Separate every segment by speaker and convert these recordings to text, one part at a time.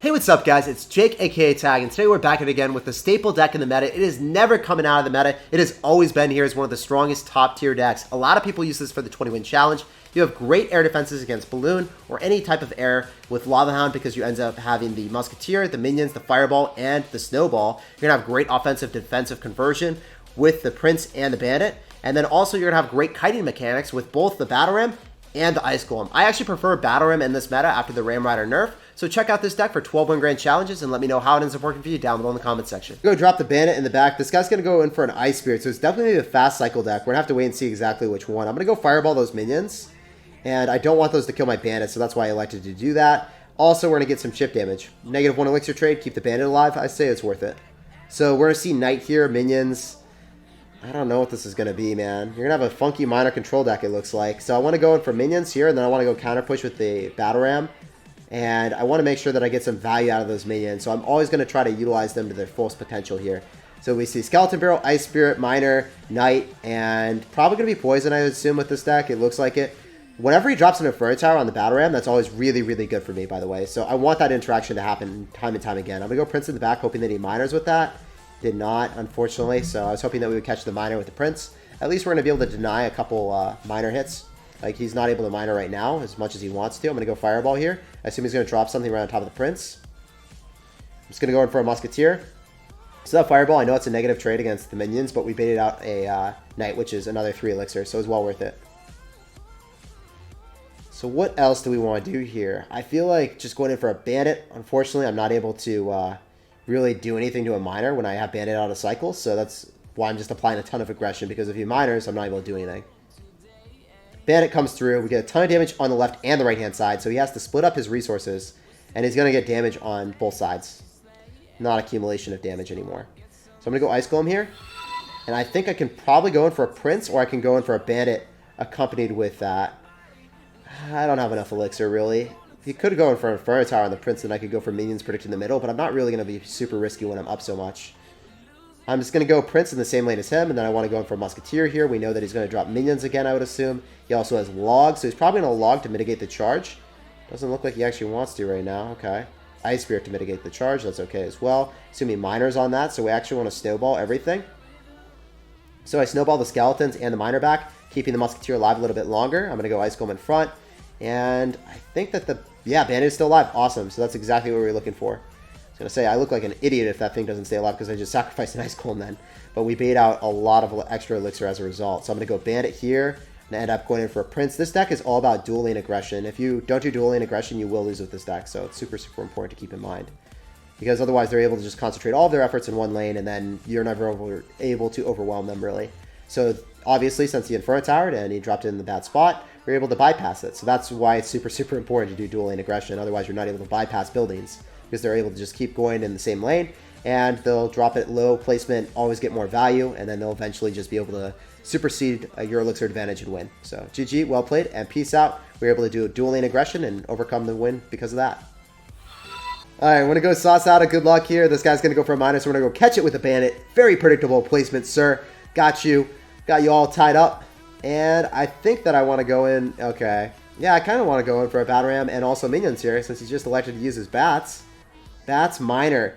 Speaker 1: Hey, what's up guys? It's Jake aka Tag, and today we're back at it again with the staple deck in the meta. It is never coming out of the meta. It has always been here as one of the strongest top tier decks. A lot of people use this for the 20-win challenge. You have great air defenses against Balloon or any type of air with Lava Hound because you end up having the Musketeer, the Minions, the Fireball, and the Snowball. You're going to have great offensive defensive conversion with the Prince and the Bandit. And then also you're going to have great kiting mechanics with both the Battle Ram and the Ice Golem. I actually prefer Battle Ram in this meta after the Ram Rider nerf. So check out this deck for 12-win grand challenges and let me know how it ends up working for you down below in the comment section. Go drop the Bandit in the back. This guy's going to go in for an Ice Spirit, so it's definitely a fast cycle deck. We're going to have to wait and see exactly which one. I'm going to go Fireball those minions, and I don't want those to kill my Bandit, so that's why I elected to do that. Also, we're going to get some chip damage. -1 elixir trade, keep the Bandit alive. I say it's worth it. So we're going to see Knight here, minions. I don't know what this is going to be, man. You're going to have a funky minor control deck, it looks like. So I want to go in for minions here, and then I want to go counter push with the Battle Ram. And I want to make sure that I get some value out of those minions. So I'm always going to try to utilize them to their fullest potential here. So we see Skeleton Barrel, Ice Spirit, Miner, Knight, and probably going to be Poison, I would assume, with this deck. It looks like it. Whenever he drops an Inferno Tower on the Battle Ram, that's always really, really good for me, by the way. So I want that interaction to happen time and time again. I'm going to go Prince in the back, hoping that he miners with that. Did not, unfortunately. So I was hoping that we would catch the Miner with the Prince. At least we're going to be able to deny a couple Miner hits. Like, he's not able to miner right now as much as he wants to. I'm going to go Fireball here. I assume he's going to drop something right on top of the Prince. I'm just going to go in for a Musketeer. So that Fireball, I know it's a negative trade against the minions, but we baited out a Knight, which is another 3 elixir, so it's well worth it. So what else do we want to do here? I feel like just going in for a Bandit. Unfortunately, I'm not able to really do anything to a miner when I have Bandit out of cycle, so that's why I'm just applying a ton of aggression, because if he miners, I'm not able to do anything. Bandit comes through. We get a ton of damage on the left and the right-hand side, so he has to split up his resources, and he's going to get damage on both sides. Not accumulation of damage anymore. So I'm going to go Ice Golem here, and I think I can probably go in for a Prince, or I can go in for a Bandit accompanied with that. I don't have enough elixir, really. He could go in for an Inferno Tower on the Prince, and I could go for minions predicting the middle, but I'm not really going to be super risky when I'm up so much. I'm just going to go Prince in the same lane as him, and then I want to go in for Musketeer here. We know that he's going to drop minions again, I would assume. He also has Log, so he's probably going to Log to mitigate the charge. Doesn't look like he actually wants to right now. Okay. Ice Spirit to mitigate the charge. That's okay as well. Assuming Miners on that, so we actually want to Snowball everything. So I Snowball the Skeletons and the Miner back, keeping the Musketeer alive a little bit longer. I'm going to go Ice Golem in front, and I think that Bandit is still alive. Awesome. So that's exactly what we were looking for. I was going to say, I look like an idiot if that thing doesn't stay alive because I just sacrificed an Ice Golem then. But we bait out a lot of extra elixir as a result. So I'm going to go Bandit here and end up going in for a Prince. This deck is all about dual lane aggression. If you don't do dual lane aggression, you will lose with this deck. So it's super, super important to keep in mind. Because otherwise they're able to just concentrate all of their efforts in one lane, and then you're never able to overwhelm them, really. So obviously, since he Inferno Towered and he dropped it in the bad spot, we're able to bypass it. So that's why it's super, super important to do dual lane aggression. Otherwise, you're not able to bypass buildings, because they're able to just keep going in the same lane, and they'll drop it low placement, always get more value, and then they'll eventually just be able to supersede your elixir advantage and win. So GG, well played, and peace out. We were able to do a dual lane aggression and overcome the win because of that. Alright, I'm going to go Sauce out. Good luck here. This guy's going to go for a minus. We're going to go catch it with a Bandit. Very predictable placement, sir. Got you. Got you all tied up. And I think that I want to go in. Okay. Yeah, I kind of want to go in for a Battle Ram and also minions here, since he's just elected to use his bats. Bats, Miner.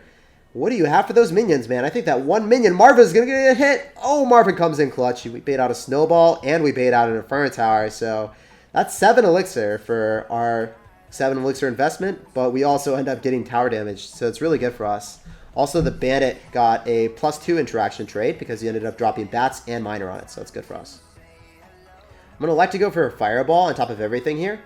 Speaker 1: What do you have for those minions, man? I think that one minion, Marvin's going to get a hit. Oh, Marvin comes in clutch. We bait out a Snowball, and we bait out an Inferno Tower. So that's 7 elixir for our 7 elixir investment, but we also end up getting tower damage, so it's really good for us. Also, the Bandit got a +2 interaction trade because he ended up dropping bats and Miner on it, so it's good for us. I'm going to like to go for a Fireball on top of everything here.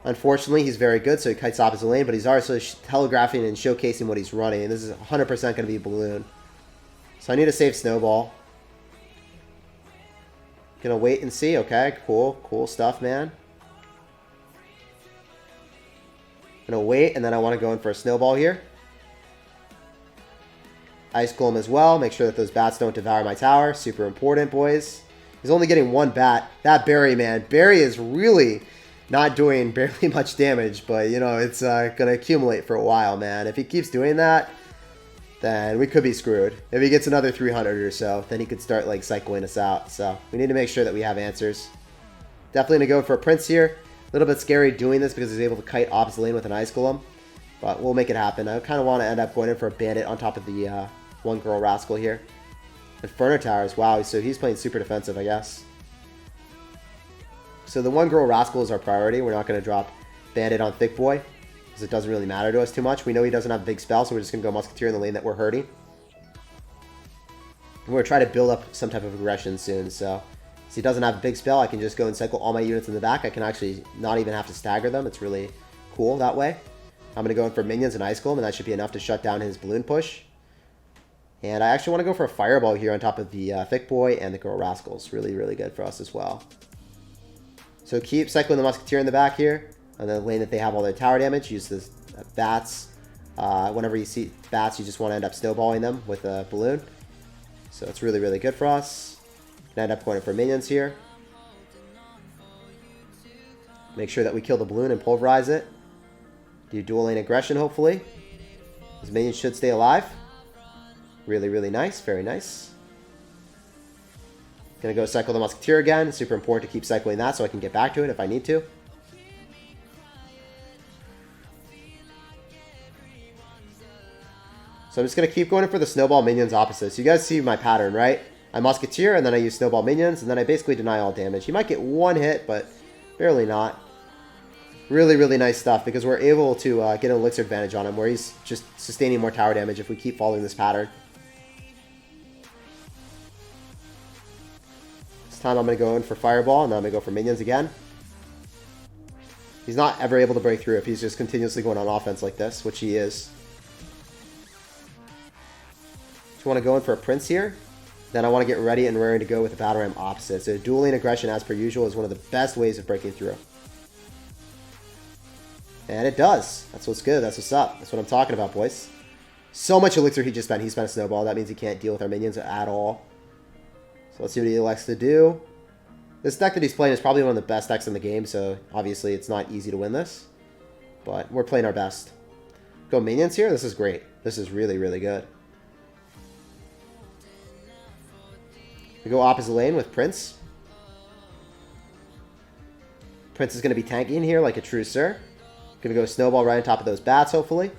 Speaker 1: Unfortunately, he's very good, so he kites opposite lane, but he's also telegraphing and showcasing what he's running. This is 100% going to be Balloon. So I need to save Snowball. Gonna wait and see. Okay, cool. Cool stuff, man. Gonna wait, and then I want to go in for a Snowball here. Ice Golem as well. Make sure that those bats don't devour my tower. Super important, boys. He's only getting 1 bat. That Barry, man. Barry is really not doing barely much damage, but, you know, it's going to accumulate for a while, man. If he keeps doing that, then we could be screwed. If he gets another 300 or so, then he could start, like, cycling us out. So we need to make sure that we have answers. Definitely going to go for a Prince here. little bit scary doing this because he's able to kite opposite lane with an Ice Golem. But we'll make it happen. I kind of want to end up going in for a bandit on top of the one girl rascal here. Inferno Towers. Wow, so he's playing super defensive, I guess. So the one girl rascal is our priority. We're not going to drop bandit on Thick Boy because it doesn't really matter to us too much. We know he doesn't have a big spell, so we're just going to go Musketeer in the lane that we're hurting. We're going to try to build up some type of aggression soon, so since he doesn't have a big spell, I can just go and cycle all my units in the back. I can actually not even have to stagger them. It's really cool that way. I'm going to go in for minions and Ice Golem, and that should be enough to shut down his balloon push. And I actually want to go for a Fireball here on top of the Thick Boy and the Girl Rascals. Really, really good for us as well. So keep cycling the Musketeer in the back here. On the lane that they have all their tower damage, use the bats. Whenever you see bats, you just want to end up snowballing them with a balloon. So it's really, really good for us. Gonna end up going for minions here. Make sure that we kill the balloon and pulverize it. Do dual lane aggression, hopefully. His minions should stay alive. Really, really nice. Very nice. Gonna go cycle the Musketeer again. Super important to keep cycling that so I can get back to it if I need to. So I'm just going to keep going in for the Snowball Minions opposite. So you guys see my pattern, right? I Musketeer, and then I use Snowball Minions, and then I basically deny all damage. He might get one hit, but barely not. Really, really nice stuff, because we're able to get an elixir advantage on him, where he's just sustaining more tower damage if we keep following this pattern. This time I'm going to go in for Fireball, and then I'm going to go for Minions again. He's not ever able to break through if he's just continuously going on offense like this, which he is. Just want to go in for a Prince here. Then I want to get ready and raring to go with the Battle Ram opposite. So dual lane aggression, as per usual, is one of the best ways of breaking through. And it does. That's what's good. That's what's up. That's what I'm talking about, boys. So much elixir he just spent. He spent a snowball. That means he can't deal with our minions at all. So let's see what he elects to do. This deck that he's playing is probably one of the best decks in the game, so obviously it's not easy to win this. But we're playing our best. Go minions here? This is great. This is really, really good. We go opposite lane with Prince. Prince is going to be tanking here like a true sir. Going to go snowball right on top of those bats, hopefully.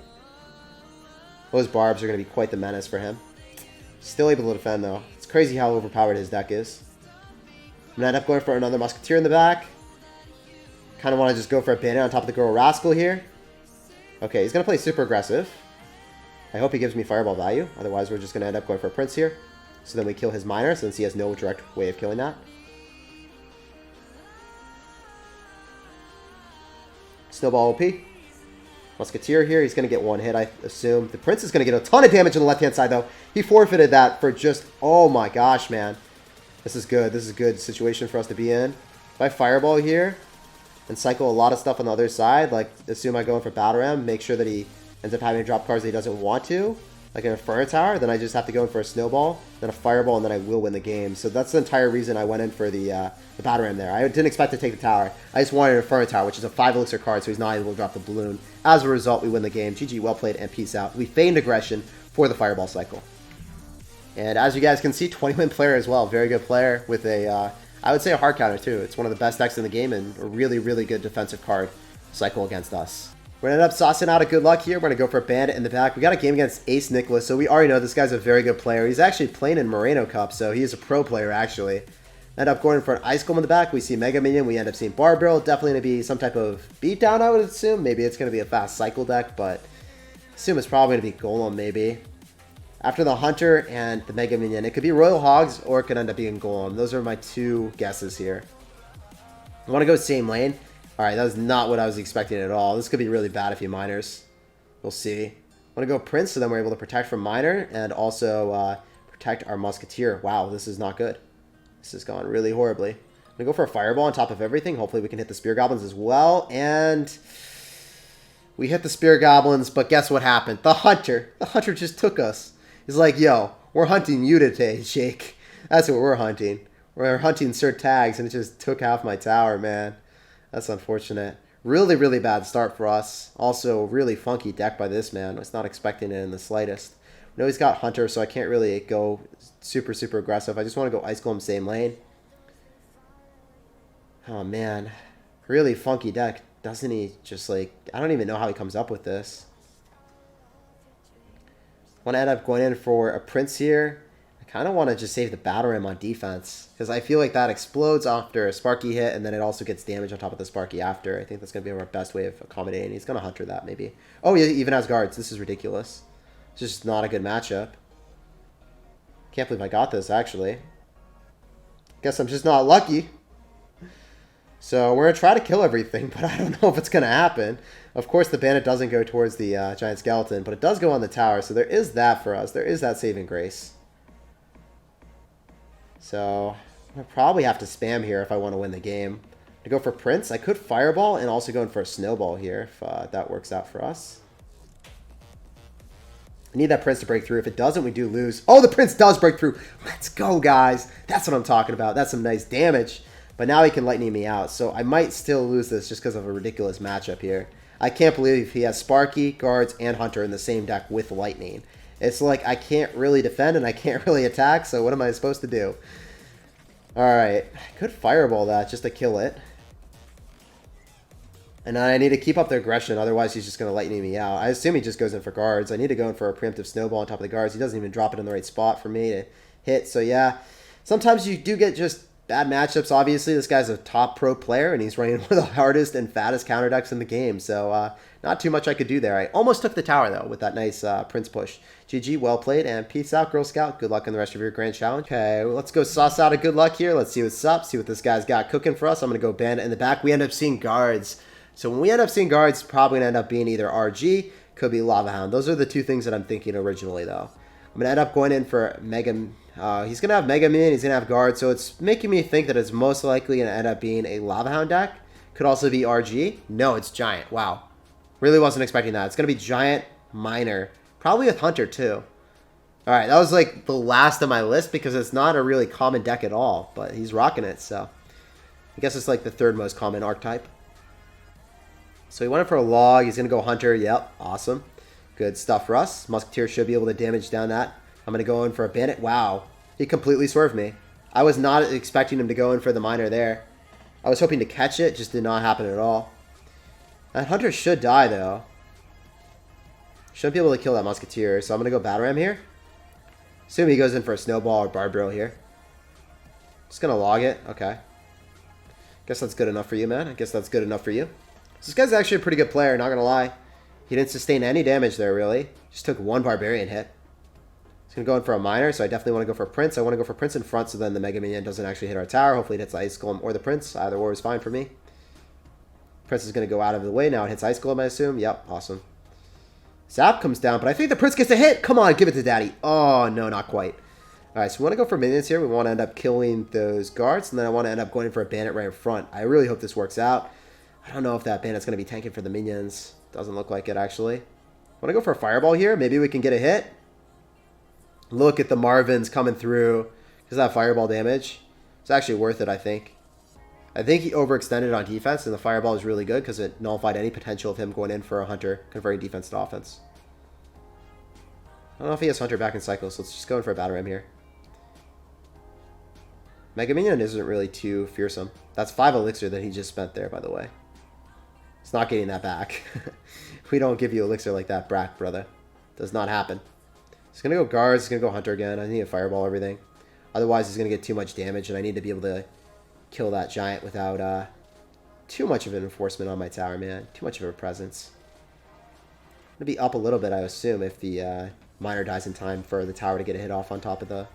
Speaker 1: Those barbs are going to be quite the menace for him. Still able to defend, though. It's crazy how overpowered his deck is. I'm going to end up going for another Musketeer in the back. Kind of want to just go for a bandit on top of the Girl Rascal here. Okay, he's going to play super aggressive. I hope he gives me Fireball value. Otherwise, we're just going to end up going for a Prince here. So then we kill his miner, since he has no direct way of killing that. Snowball OP. Musketeer here, he's going to get one hit, I assume. The Prince is going to get a ton of damage on the left-hand side, though. He forfeited that for just... Oh my gosh, man. This is good. This is a good situation for us to be in. If I Fireball here and cycle a lot of stuff on the other side, like, assume I go in for Battle Ram, make sure that he ends up having to drop cards that he doesn't want to, like an Inferno Tower, then I just have to go in for a Snowball, then a Fireball, and then I will win the game. So that's the entire reason I went in for the Battle Ram there. I didn't expect to take the tower. I just wanted an Inferno Tower, which is a 5 elixir card, so he's not able to drop the balloon. As a result, we win the game. GG, well played, and peace out. We feigned aggression for the Fireball cycle. And as you guys can see, 20-win player as well. Very good player with a, I would say a hard counter too. It's one of the best decks in the game and a really, really good defensive card cycle against us. We're going to end up saucing out a good luck here. We're going to go for a bandit in the back. We got a game against Ace Nicholas, so we already know this guy's a very good player. He's actually playing in Moreno Cup, so he is a pro player, actually. End up going for an Ice Golem in the back. We see Mega Minion. We end up seeing Barb Barrel. Definitely going to be some type of beatdown, I would assume. Maybe it's going to be a fast cycle deck, but I assume it's probably going to be Golem, maybe. After the Hunter and the Mega Minion, it could be Royal Hogs, or it could end up being Golem. Those are my two guesses here. I want to go same lane. Alright, that was not what I was expecting at all. This could be really bad if he miners. We'll see. I want to go Prince, so then we're able to protect from Miner, and also protect our Musketeer. Wow, this is not good. This has gone really horribly. I'm going to go for a Fireball on top of everything. Hopefully we can hit the Spear Goblins as well, and we hit the Spear Goblins, but guess what happened? The Hunter just took us. He's like, yo, we're hunting you today, Jake. That's what we're hunting. We're hunting SirTagCR, and it just took half my tower, man. That's unfortunate. Really, really bad start for us. Also, really funky deck by this man. I was not expecting it in the slightest. I know he's got Hunter, so I can't really go super, super aggressive. I just want to go Ice Golem same lane. Oh, man. Really funky deck, doesn't he? Just like, I don't even know how he comes up with this. Want to end up going in for a Prince here. I kind of want to just save the Battle Ram on defense, because I feel like that explodes after a Sparky hit, and then it also gets damage on top of the Sparky after. I think that's going to be our best way of accommodating. He's going to Hunter that, maybe. Oh, he even has guards. This is ridiculous. It's just not a good matchup. Can't believe I got this, actually. Guess I'm just not lucky. So we're going to try to kill everything, but I don't know if it's going to happen. Of course, the bandit doesn't go towards the giant skeleton, but it does go on the tower, so there is that for us. There is that saving grace. So I'll probably have to spam here if I want to win the game. To go for Prince, I could Fireball and also go in for a Snowball here if that works out for us. I need that Prince to break through. If it doesn't, we do lose. Oh, the Prince does break through. Let's go, guys. That's what I'm talking about. That's some nice damage. But now he can lightning me out. So I might still lose this just because of a ridiculous matchup here. I can't believe he has Sparky, Guards, and Hunter in the same deck with lightning. It's like I can't really defend and I can't really attack. So what am I supposed to do? Alright. I could Fireball that just to kill it. And I need to keep up the aggression, otherwise he's just going to lightning me out. I assume he just goes in for guards. I need to go in for a preemptive snowball on top of the guards. He doesn't even drop it in the right spot for me to hit. So yeah, sometimes you do get just bad matchups. Obviously, this guy's a top pro player, and he's running one of the hardest and fattest counter decks in the game. So not too much I could do there. I almost took the tower, though, with that nice Prince push. GG, well played, and peace out, Girl Scout. Good luck in the rest of your grand challenge. Okay, let's go sauce out a good luck here. Let's see what's up, see what this guy's got cooking for us. I'm going to go bandit in the back. We end up seeing guards. So when we end up seeing guards, it's probably going to end up being either RG, could be Lava Hound. Those are the two things that I'm thinking originally, though. I'm going to end up going in for Mega. He's going to have Mega Man, he's going to have guards, so it's making me think that it's most likely going to end up being a Lava Hound deck. Could also be RG. No, it's Giant. Wow. Really wasn't expecting that. It's going to be Giant, Miner. Probably with Hunter, too. Alright, that was like the last of my list because it's not a really common deck at all, but he's rocking it, so I guess it's like the third most common archetype. So he went in for a log. He's going to go Hunter. Yep. Awesome. Good stuff for us. Musketeer should be able to damage down that. I'm going to go in for a bandit. Wow. He completely swerved me. I was not expecting him to go in for the miner there. I was hoping to catch it. Just did not happen at all. That Hunter should die, though. Shouldn't be able to kill that Musketeer. So I'm going to go Battle Ram here. Assume he goes in for a Snowball or Barbarial here. Just going to log it. Okay. Guess that's good enough for you, man. I guess that's good enough for you. This guy's actually a pretty good player, not going to lie. He didn't sustain any damage there, really. Just took one Barbarian hit. He's going to go in for a Miner, so I definitely want to go for Prince. I want to go for Prince in front, so then the Mega Minion doesn't actually hit our tower. Hopefully it hits Ice Golem or the Prince. Either or is fine for me. Prince is going to go out of the way. Now it hits Ice Golem, I assume. Yep, awesome. Zap comes down, but I think the Prince gets a hit. Come on, give it to Daddy. Oh, no, not quite. Alright, so we want to go for minions here. We want to end up killing those guards, and then I want to end up going in for a bandit right in front. I really hope this works out. I don't know if that bandit's going to be tanking for the minions. Doesn't look like it, actually. Want to go for a fireball here? Maybe we can get a hit. Look at the Marvins coming through. Because that fireball damage. It's actually worth it, I think. I think he overextended on defense, and the fireball is really good because it nullified any potential of him going in for a Hunter, converting defense to offense. I don't know if he has Hunter back in cycle, so let's just go in for a Battle Ram here. Mega Minion isn't really too fearsome. That's 5 elixir that he just spent there, by the way. It's not getting that back. We don't give you elixir like that, brat, brother. Does not happen. He's going to go guards. He's going to go Hunter again. I need to fireball everything. Otherwise, he's going to get too much damage, and I need to be able to kill that giant without too much of an enforcement on my tower, man. Too much of a presence. I'm going to be up a little bit, I assume, if the miner dies in time for the tower to get a hit off on top of the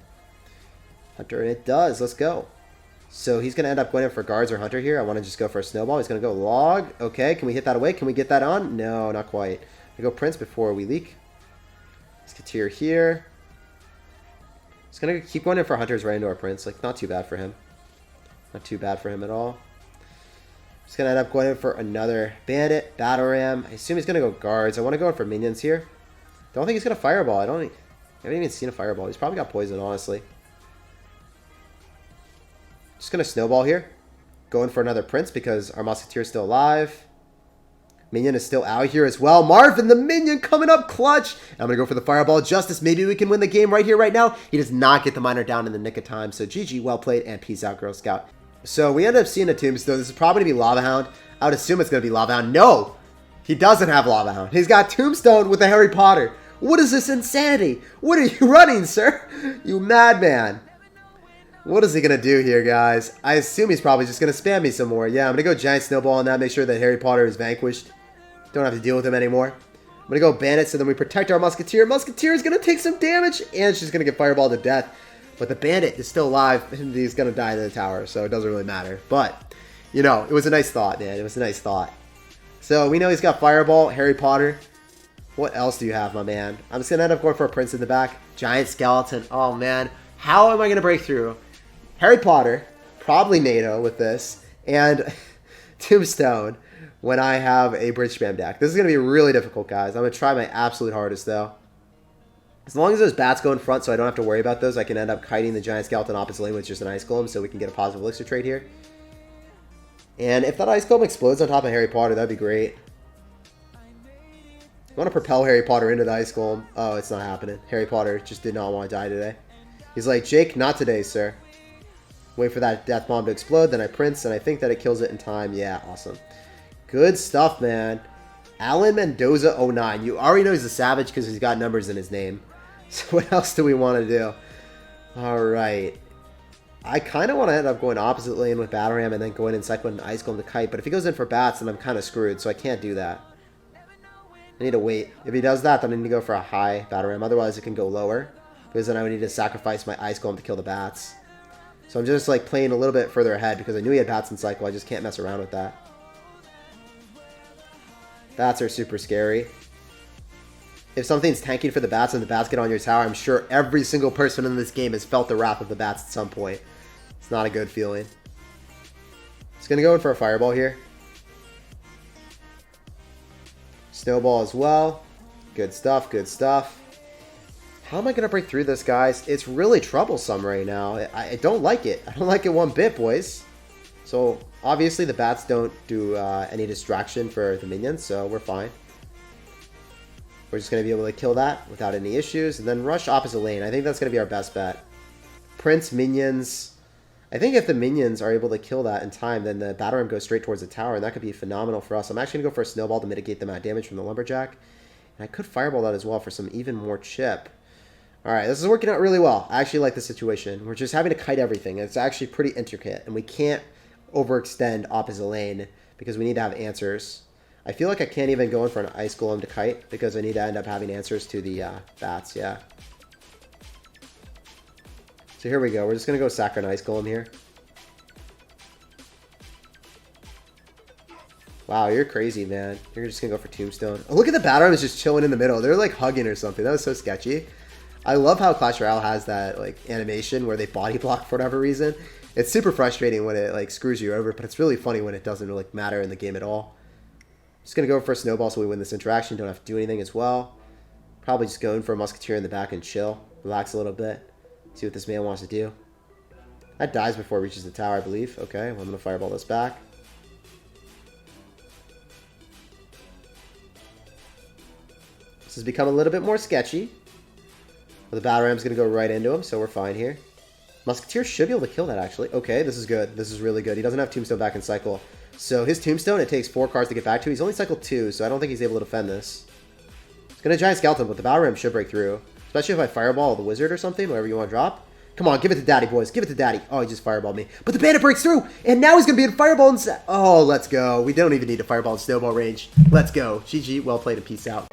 Speaker 1: Hunter. And it does. Let's go. So he's going to end up going in for guards or Hunter here. I want to just go for a snowball. He's going to go log. Okay, can we hit that away? Can we get that on? No, not quite. I go Prince before we leak. Musketeer here. He's going to keep going in for Hunters right into our Prince. Like, not too bad for him. Not too bad for him at all. He's going to end up going in for another bandit, battle ram. I assume he's going to go guards. I want to go in for minions here. Don't think he's going to fireball. I haven't even seen a fireball. He's probably got poison, honestly. Just going to snowball here. Going for another Prince because our Musketeer is still alive. Minion is still out here as well. Marvin, the Minion, coming up clutch. I'm going to go for the Fireball Justice. Maybe we can win the game right here, right now. He does not get the miner down in the nick of time. So GG, well played, and peace out, Girl Scout. So we end up seeing a Tombstone. This is probably going to be Lava Hound. I would assume it's going to be Lava Hound. No! He doesn't have Lava Hound. He's got Tombstone with a Harry Potter. What is this insanity? What are you running, sir? You madman. What is he going to do here, guys? I assume he's probably just going to spam me some more. Yeah, I'm going to go Giant Snowball on that. Make sure that Harry Potter is vanquished. Don't have to deal with him anymore. I'm going to go Bandit so then we protect our Musketeer. Musketeer is going to take some damage. And she's going to get Fireballed to death. But the Bandit is still alive. And he's going to die in the tower. So it doesn't really matter. But, you know, it was a nice thought, man. It was a nice thought. So we know he's got Fireball, Harry Potter. What else do you have, my man? I'm just going to end up going for a Prince in the back. Giant Skeleton. Oh, man. How am I going to break through? Harry Potter, probably NATO with this, and Tombstone when I have a Bridge Spam deck. This is going to be really difficult, guys. I'm going to try my absolute hardest, though. As long as those bats go in front so I don't have to worry about those, I can end up kiting the Giant Skeleton opposite lane with just an Ice Golem so we can get a positive elixir trade here. And if that Ice Golem explodes on top of Harry Potter, that'd be great. I want to propel Harry Potter into the Ice Golem. Oh, it's not happening. Harry Potter just did not want to die today. He's like, Jake, not today, sir. Wait for that Death Bomb to explode, then I Prince, and I think that it kills it in time. Yeah, awesome. Good stuff, man. Alan Mendoza 09. You already know he's a savage because he's got numbers in his name. So what else do we want to do? Alright. I kind of want to end up going opposite lane with Battle Ram and then going in cycling Ice Golem to kite, but if he goes in for bats, then I'm kind of screwed, so I can't do that. I need to wait. If he does that, then I need to go for a high Battle Ram. Otherwise, it can go lower, because then I would need to sacrifice my Ice Golem to kill the bats. So I'm just like playing a little bit further ahead because I knew he had bats in cycle. I just can't mess around with that. Bats are super scary. If something's tanking for the bats and the bats get on your tower, I'm sure every single person in this game has felt the wrath of the bats at some point. It's not a good feeling. Just going to go in for a Fireball here. Snowball as well. Good stuff, good stuff. How am I going to break through this, guys? It's really troublesome right now. I don't like it. I don't like it one bit, boys. So, obviously, the bats don't do any distraction for the minions, so we're fine. We're just going to be able to kill that without any issues. And then rush opposite lane. I think that's going to be our best bet. Prince, minions. I think if the minions are able to kill that in time, then the Battle Ram goes straight towards the tower, and that could be phenomenal for us. I'm actually going to go for a Snowball to mitigate the amount of damage from the Lumberjack. And I could Fireball that as well for some even more chip. Alright, this is working out really well. I actually like the situation. We're just having to kite everything. It's actually pretty intricate, and we can't overextend opposite lane because we need to have answers. I feel like I can't even go in for an Ice Golem to kite because I need to end up having answers to the bats, yeah. So here we go. We're just going to go sack an Ice Golem here. Wow, you're crazy, man. You're just going to go for Tombstone. Oh, look at the Battle Ram is just chilling in the middle. They're like hugging or something. That was so sketchy. I love how Clash Royale has that like animation where they body block for whatever reason. It's super frustrating when it like screws you over, but it's really funny when it doesn't like matter in the game at all. Just gonna go for a Snowball so we win this interaction. Don't have to do anything as well. Probably just going for a Musketeer in the back and chill, relax a little bit, see what this man wants to do. That dies before it reaches the tower, I believe. Okay, well, I'm gonna Fireball this back. This has become a little bit more sketchy. Well, the Battle Ram's going to go right into him, so we're fine here. Musketeer should be able to kill that, actually. Okay, this is good. This is really good. He doesn't have Tombstone back in cycle. So his Tombstone, it takes 4 cards to get back to. He's only cycled 2, so I don't think he's able to defend this. He's going to Giant Skeleton, but the Battle Ram should break through. Especially if I Fireball the Wizard or something, whatever you want to drop. Come on, give it to Daddy, boys. Give it to Daddy. Oh, he just Fireballed me. But the Bandit breaks through, and now he's going to be in Fireball and... Oh, let's go. We don't even need to Fireball in Snowball range. Let's go. GG, well played, and peace out.